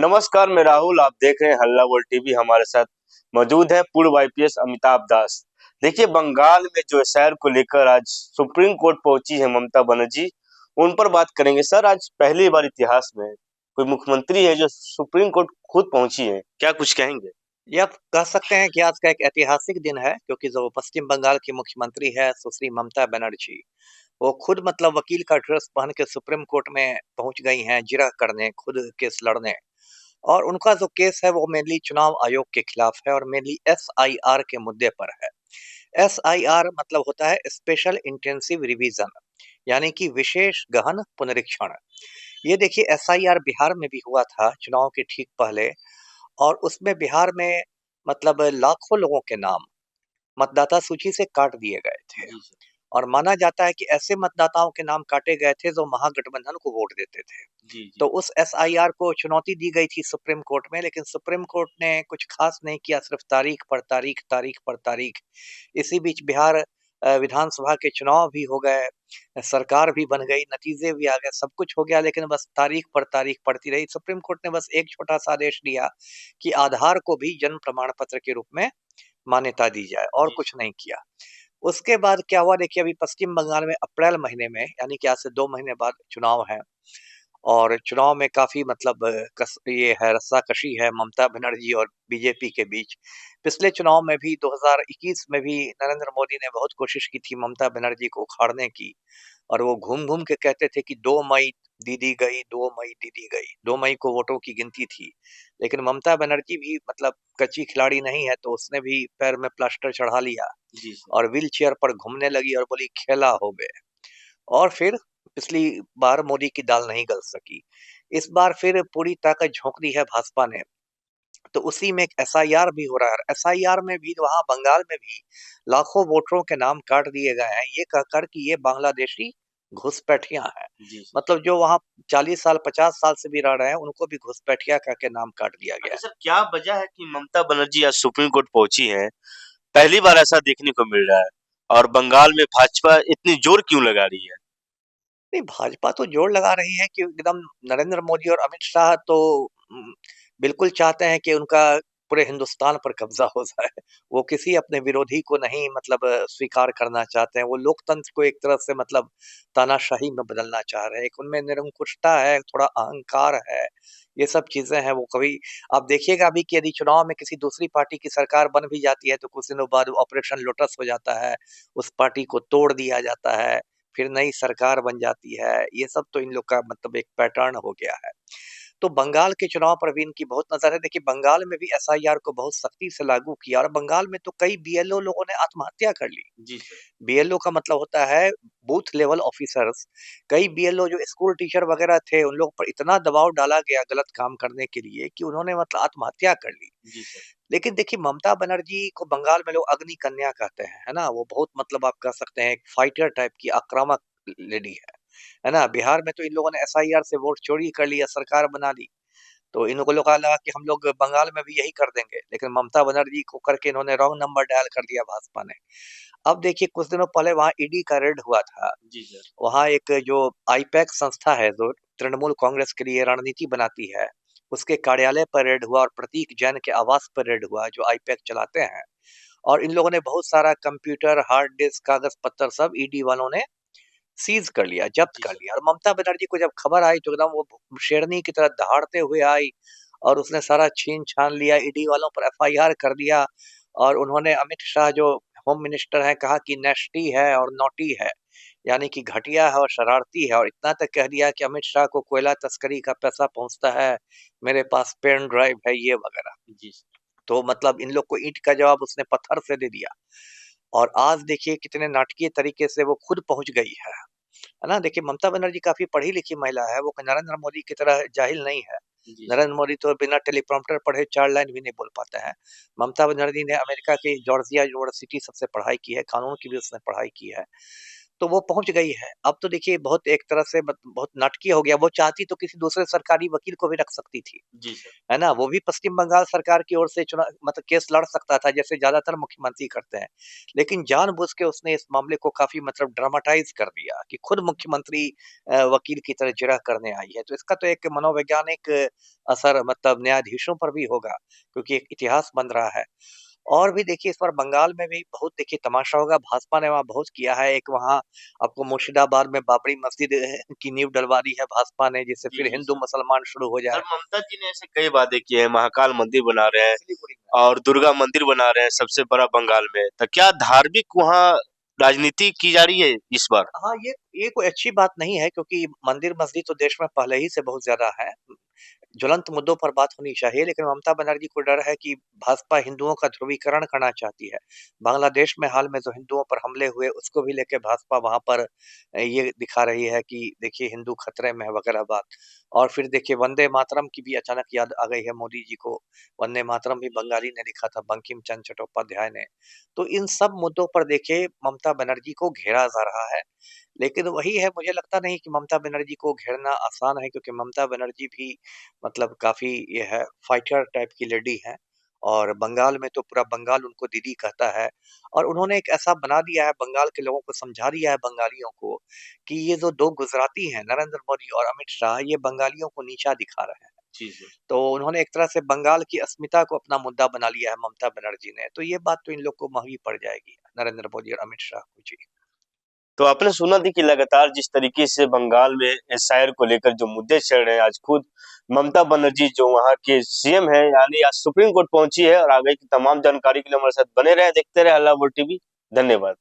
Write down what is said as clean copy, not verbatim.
नमस्कार, मैं राहुल। आप देख रहे हैं हल्ला बोल टीवी। हमारे साथ मौजूद है पूर्व आईपीएस अमिताभ दास। देखिए, बंगाल में जो शहर को लेकर आज सुप्रीम कोर्ट पहुंची है ममता बनर्जी, उन पर बात करेंगे। सर, आज पहली बार इतिहास में कोई मुख्यमंत्री है जो सुप्रीम कोर्ट खुद पहुंची है, क्या कुछ कहेंगे? ये आप कह सकते हैं कि आज का एक ऐतिहासिक दिन है, क्योंकि जो पश्चिम बंगाल की मुख्यमंत्री है सुश्री ममता बनर्जी, वो खुद मतलब वकील का ड्रेस पहन के सुप्रीम कोर्ट में पहुंच गई हैं जिरह करने, खुद केस लड़ने। और उनका जो केस है वो मेनली चुनाव आयोग के खिलाफ है और मेनली एसआईआर के मुद्दे पर है। एसआईआर मतलब होता है स्पेशल इंटेंसिव रिवीजन, यानी कि विशेष गहन पुनरीक्षण। ये देखिए, एसआईआर बिहार में भी हुआ था चुनाव के ठीक पहले, और उसमें बिहार में मतलब लाखों लोगों के नाम मतदाता सूची से काट दिए गए थे। जी सर। और माना जाता है कि ऐसे मतदाताओं के नाम काटे गए थे जो महागठबंधन को वोट देते थे। जी जी। तो उस एसआईआर को चुनौती दी गई थी सुप्रीम कोर्ट में, लेकिन सुप्रीम कोर्ट ने कुछ खास नहीं किया, सिर्फ तारीख पर तारीख, तारीख पर तारीख। इसी बीच बिहार विधानसभा के चुनाव भी हो गए, सरकार भी बन गई, नतीजे भी आ गए, सब कुछ हो गया, लेकिन बस तारीख पर तारीख पड़ती रही। सुप्रीम कोर्ट ने बस एक छोटा सा आदेश दिया कि आधार को भी जन्म प्रमाण पत्र के रूप में मान्यता दी जाए, और जी कुछ नहीं किया। उसके बाद क्या हुआ, देखिए, अभी पश्चिम बंगाल में अप्रैल महीने में, यानी कि आज से 2 महीने बाद चुनाव है। और चुनाव में काफ़ी मतलब ये है, रस्साकशी है ममता बनर्जी और बीजेपी के बीच। पिछले चुनाव में भी 2021 में भी नरेंद्र मोदी ने बहुत कोशिश की थी ममता बनर्जी को उखाड़ने की, और वो घूम-घूम के कहते थे कि 2 मई दीदी गई, 2 मई दीदी गई। 2 मई को वोटों की गिनती थी। लेकिन ममता बनर्जी भी मतलब कच्ची खिलाड़ी नहीं है, तो उसने भी पैर में प्लास्टर चढ़ा लिया जी सर। और व्हील चेयर पर घूमने लगी और बोली खेला हो बे। और फिर पिछली बार मोदी की दाल नहीं गल सकी। इस बार फिर पूरी ताकत झोंक दी है भाजपा ने। तो उसी में एक एसआईआर भी हो रहा है। एसआईआर में भी वहां बंगाल में भी लाखों वोटरों के नाम काट दिए गए हैं, ये कहकर कि ये बांग्लादेशी घुसपैठिया हैं। जी सर। मतलब जो वहां 40 साल 50 साल से भी रह रहे हैं, उनको भी घुसपैठिया कह के नाम काट दिया गया अच्छा है। सर, क्या वजह है कि ममता बनर्जी आज सुप्रीम कोर्ट पहुंची है? पहली बार ऐसा देखने को मिल रहा है। और बंगाल में भाजपा इतनी जोर क्यों लगा रही है? नहीं, भाजपा तो जोर लगा रही है कि एकदम नरेंद्र मोदी और अमित शाह तो उम, बिल्कुल चाहते हैं कि उनका पूरे हिंदुस्तान पर कब्जा हो जाए। वो किसी अपने विरोधी को नहीं मतलब स्वीकार करना चाहते हैं। वो लोकतंत्र को एक तरह से मतलब तानाशाही में बदलना चाह रहे हैं। एक उनमें निरंकुशता है, थोड़ा अहंकार है। ये सब चीज़ें हैं। वो कभी आप देखिएगा अभी कि यदि चुनाव में किसी दूसरी पार्टी की सरकार बन भी जाती है, तो कुछ दिनों बाद ऑपरेशन लोटस हो जाता है, उस पार्टी को तोड़ दिया जाता है। फिर नई सरकार बन जाती है। ये सब तो इन लोग का मतलब एक पैटर्न हो गया है। तो बंगाल के चुनाव पर भी इनकी बहुत नज़र है। देखिए, बंगाल में भी एसआईआर को बहुत सख्ती से लागू किया, और बंगाल में तो कई बीएलओ लोगों ने आत्महत्या कर ली। जी सर। बीएलओ का मतलब होता है बूथ लेवल ऑफिसर्स। कई बीएलओ जो स्कूल टीचर वगैरह थे, उन लोग पर इतना दबाव डाला गया गलत काम करने के लिए कि उन्होंने मतलब आत्महत्या कर ली। जी सर। लेकिन देखिए, ममता बनर्जी को बंगाल में लोग अग्नि कन्या कहते हैं, है ना? वो बहुत मतलब आप कह सकते हैं एक फाइटर टाइप की आक्रामक लेडी है ना? बिहार में तो इन लोगों ने एसआईआर से वोट चोरी कर लिया, सरकार बना ली। तो इन लोगों को लगा कि हम लोग बंगाल में भी यही कर देंगे, लेकिन ममता बनर्जी को करके इन्होंने रॉन्ग नंबर डायल कर दिया भाजपा ने। अब देखिए, कुछ दिनों पहले वहाँ ईडी का रेड हुआ था। जी सर। वहाँ एक जो आईपैक संस्था है, जो तृणमूल कांग्रेस के लिए रणनीति बनाती है, उसके कार्यालय पर रेड हुआ और प्रतीक जैन के आवास पर रेड हुआ, जो आईपैक चलाते हैं। और इन लोगों ने बहुत सारा कंप्यूटर, हार्ड डिस्क, कागज पत्तर सब ईडी वालों ने सीज कर लिया, जब्त जी कर सर। लिया। और ममता बनर्जी को जब खबर आई, तो एकदम वो शेरनी की तरह दहाड़ते हुए आई, और उसने सारा छीन छान लिया, ईडी वालों पर एफआईआर कर दिया। और उन्होंने अमित शाह जो होम मिनिस्टर हैं, कहा कि नेस्टी है और नॉटी है, यानी कि घटिया है और शरारती है। और इतना तक कह दिया कि अमित शाह को कोयला तस्करी का पैसा पहुंचता है, मेरे पास पेन ड्राइव है, ये वगैरह। जी सर। तो मतलब इन लोग को ईंट का जवाब उसने पत्थर से दे दिया। और आज देखिए कितने नाटकीय तरीके से वो खुद पहुंच गई है ना? देखिए, ममता बनर्जी काफी पढ़ी लिखी महिला है, वो नरेंद्र मोदी की तरह जाहिल नहीं है। जी सर। नरेंद्र मोदी तो बिना टेलीप्रॉम्प्टर पढ़े 4 लाइन भी नहीं बोल पाते हैं। ममता बनर्जी ने अमेरिका की जॉर्जिया यूनिवर्सिटी सबसे पढ़ाई की है, कानून की भी उसने पढ़ाई की है। तो वो पहुंच गई है। अब तो देखिए बहुत एक तरह से बहुत नाटकीय हो गया। वो चाहती तो किसी दूसरे सरकारी वकील को भी रख सकती थी, जी सर। है ना? वो भी पश्चिम बंगाल सरकार की ओर से चुना मतलब केस लड़ सकता था, जैसे ज़्यादातर मुख्यमंत्री करते हैं। लेकिन जानबूझ के उसने इस मामले को काफ़ी मतलब ड्रामाटाइज़ कर दिया कि खुद मुख्यमंत्री वकील की तरह जिरह करने आई है। तो इसका तो एक मनोवैज्ञानिक असर मतलब न्यायाधीशों पर भी होगा, क्योंकि एक इतिहास बन रहा है। और भी देखिए इस बार बंगाल में भी बहुत देखिए तमाशा होगा। भाजपा ने वहाँ बहुत किया है। एक वहाँ आपको मुर्शिदाबाद में बाबरी मस्जिद की नींव डलवा दी है भाजपा ने, जिससे जी, फिर जी हिंदू सर। मुसलमान शुरू हो सर जाए। ममता जी ने ऐसे कई वादे किए हैं, महाकाल मंदिर बना रहे हैं सिलीगुड़ी में। और दुर्गा मंदिर बना रहे हैं सबसे बड़ा बंगाल में। तो क्या धार्मिक वहाँ राजनीति की जा रही है इस बार? हाँ, ये कोई अच्छी बात नहीं है, क्योंकि मंदिर मस्जिद तो देश में पहले ही से बहुत ज़्यादा है। ज्वलंत मुद्दों पर बात होनी चाहिए, लेकिन ममता बनर्जी को डर है कि भाजपा हिंदुओं का ध्रुवीकरण करना चाहती है। बांग्लादेश में हाल में जो हिंदुओं पर हमले हुए, उसको भी लेके भाजपा वहाँ पर ये दिखा रही है कि देखिए हिंदू खतरे में है वगैरह बात। और फिर देखिए वंदे मातरम की भी अचानक याद आ गई है मोदी जी को। वंदे मातरम भी बंगाली ने लिखा था, बंकिम चंद्र चट्टोपाध्याय ने। तो इन सब मुद्दों पर देखिए ममता बनर्जी को घेरा जा रहा है। लेकिन वही है, मुझे लगता नहीं कि ममता बनर्जी को घेरना आसान है, क्योंकि ममता बनर्जी भी मतलब काफ़ी ये है, फाइटर टाइप की लेडी हैं। और बंगाल में तो पूरा बंगाल उनको दीदी कहता है। और उन्होंने एक ऐसा बना दिया है, बंगाल के लोगों को समझा दिया है बंगालियों को, कि ये जो 2 गुजराती हैं, नरेंद्र मोदी और अमित शाह, ये बंगालियों को नीचा दिखा रहे हैं। जी, जी। तो उन्होंने एक तरह से बंगाल की अस्मिता को अपना मुद्दा बना लिया है ममता बनर्जी ने। तो ये बात तो इन लोग को महँगी पड़ जाएगी, नरेंद्र मोदी और अमित शाह को। जी। तो आपने सुना थी कि लगातार जिस तरीके से बंगाल में एसआईआर को लेकर जो मुद्दे चल रहे हैं, आज खुद ममता बनर्जी जो वहाँ के सीएम है, यानी आज सुप्रीम कोर्ट पहुंची है और आगे की तमाम जानकारी के लिए हमारे साथ बने रहे, देखते रहे हल्ला बोल टीवी। धन्यवाद।